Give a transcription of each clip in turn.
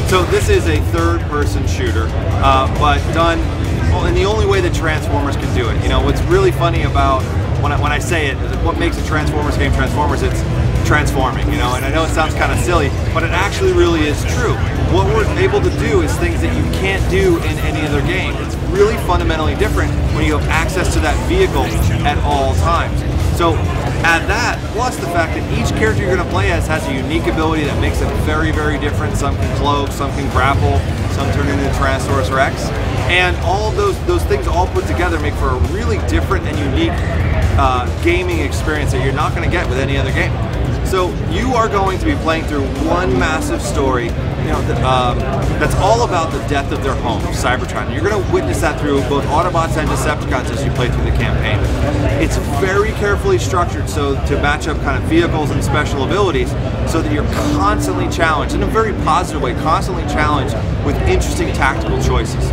So this is a third-person shooter, but done in the only way that Transformers can do it. You know, what's really funny about when I say it, what makes a Transformers game Transformers, it's transforming, you know, and I know it sounds kind of silly, but it actually really is true. What we're able to do is things that you can't do in any other game. It's really fundamentally different when you have access to that vehicle at all times. So add that, plus the fact that each character you're going to play as has a unique ability that makes them very, very different. Some can cloak, some can grapple, some turn into Tyrannosaurus Rex. And all of those things all put together make for a really different and unique gaming experience that you're not going to get with any other game. So you are going to be playing through one massive story, you know, that's all about the death of their home, Cybertron. You're going to witness that through both Autobots and Decepticons as you play through the campaign. It's very carefully structured so to match up kind of vehicles and special abilities so that you're constantly challenged, in a very positive way, constantly challenged with interesting tactical choices.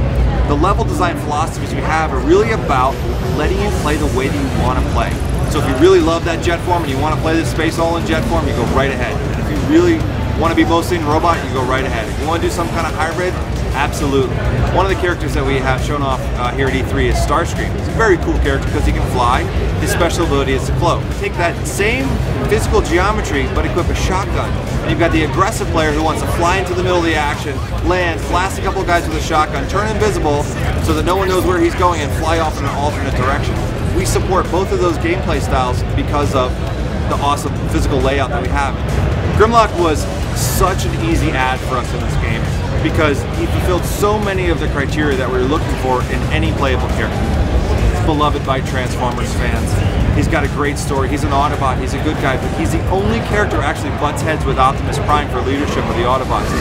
The level design philosophies we have are really about letting you play the way that you want to play. So if you really love that jet form and you want to play this space all in jet form, you go right ahead. And if you really want to be mostly in robot, you go right ahead. If you want to do some kind of hybrid, absolutely. One of the characters that we have shown off here at E3 is Starscream. He's a very cool character because he can fly. His special ability is to cloak. Take that same physical geometry, but equip a shotgun. And you've got the aggressive player who wants to fly into the middle of the action, land, blast a couple of guys with a shotgun, turn invisible so that no one knows where he's going, and fly off in an alternate direction. We support both of those gameplay styles because of the awesome physical layout that we have. Grimlock was such an easy add for us in this game because he fulfilled so many of the criteria that we were looking for in any playable character. He's beloved by Transformers fans. He's got a great story. He's an Autobot. He's a good guy, but he's the only character who actually butts heads with Optimus Prime for leadership of the Autobots.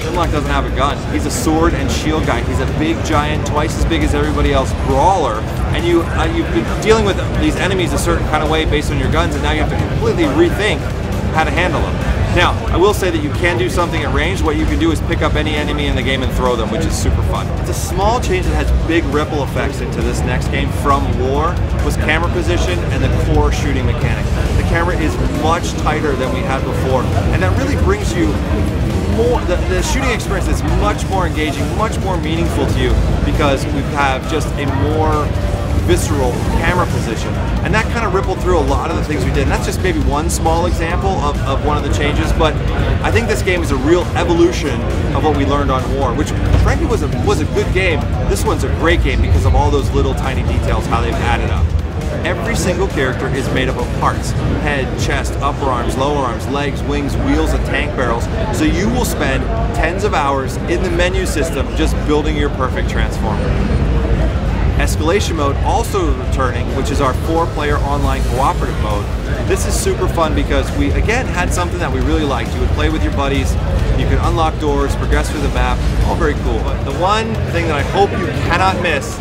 Grimlock doesn't have a gun. He's a sword and shield guy. He's a big, giant, twice as big as everybody else brawler. And you've been dealing with these enemies a certain kind of way based on your guns, and now you have to completely rethink how to handle them. Now, I will say that you can do something at range. What you can do is pick up any enemy in the game and throw them, which is super fun. It's a small change that has big ripple effects into this next game from War, was camera position and the core shooting mechanic. The camera is much tighter than we had before, and that really brings you more, the shooting experience is much more engaging, much more meaningful to you because we have just a more visceral camera position, and that kind of rippled through a lot of the things we did. And that's just maybe one small example of one of the changes, but I think this game is a real evolution of what we learned on War, which frankly was a good game. This one's a great game because of all those little tiny details, how they've added up. Every single character is made up of parts: head, chest, upper arms, lower arms, legs, wings, wheels, and tank barrels. So you will spend tens of hours in the menu system just building your perfect Transformer. Escalation mode also returning, which is our 4-player online cooperative mode. This is super fun because we, again, had something that we really liked. You would play with your buddies, you could unlock doors, progress through the map, all very cool. But the one thing that I hope you cannot miss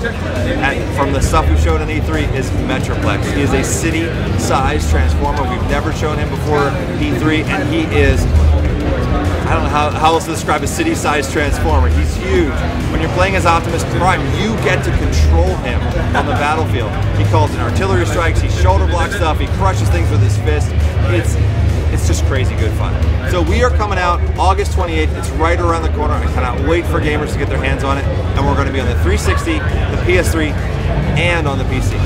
from the stuff we showed on E3 is Metroplex. He is a city-sized Transformer. We've never shown him before E3, and he is, I don't know how else to describe a city-sized Transformer. He's huge. When you're playing as Optimus Prime, you get to control him on the battlefield. He calls in artillery strikes, he shoulder blocks stuff, he crushes things with his fist. It's just crazy good fun. So we are coming out August 28th. It's right around the corner. I cannot wait for gamers to get their hands on it. And we're going to be on the 360, the PS3, and on the PC.